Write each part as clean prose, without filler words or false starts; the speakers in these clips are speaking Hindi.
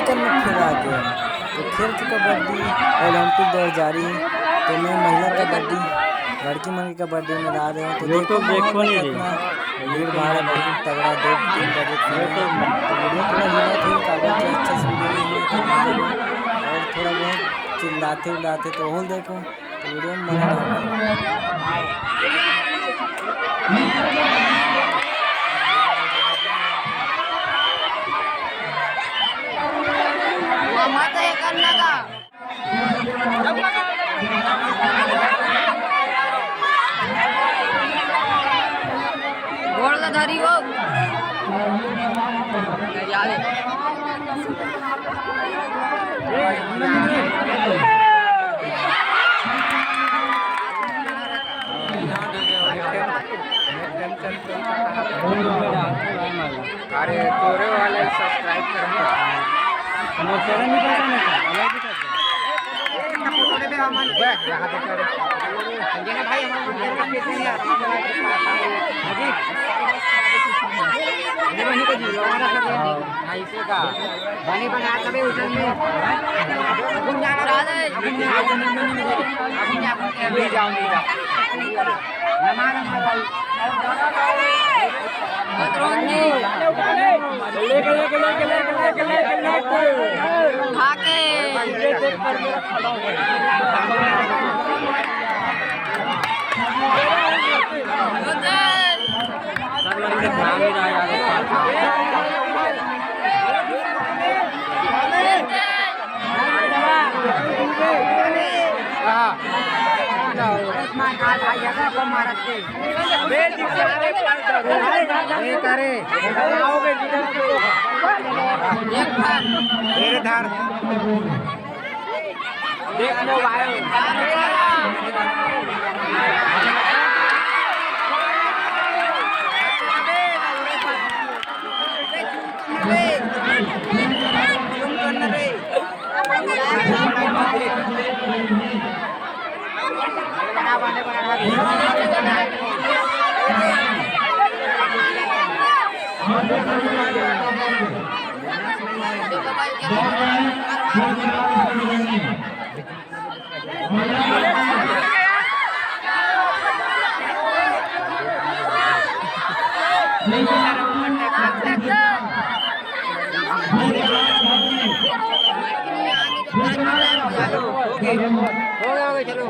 लेकर मैं फिर आ गया। तो खेल की कबड्डी ओलंपिक दौर जारी है। तो मैं महिला कबड्डी लड़की मन की कबड्डी में ला रहे हूँ। तो देखो कितना भीड़ भाड़ बहुत तगड़ा 2-3 बजे तो वीडियो थोड़ा हिला थे कागज के अच्छे से वीडियो नहीं है और थोड़ा बहुत चिल्लाते उल्लाते तो और देखो तो वीडियो में बना रहा। धरी हो अरे तोरे वाले सब्सक्राइब करना भाई बनी बना कभी उठन में देख मोबाइल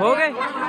हो गए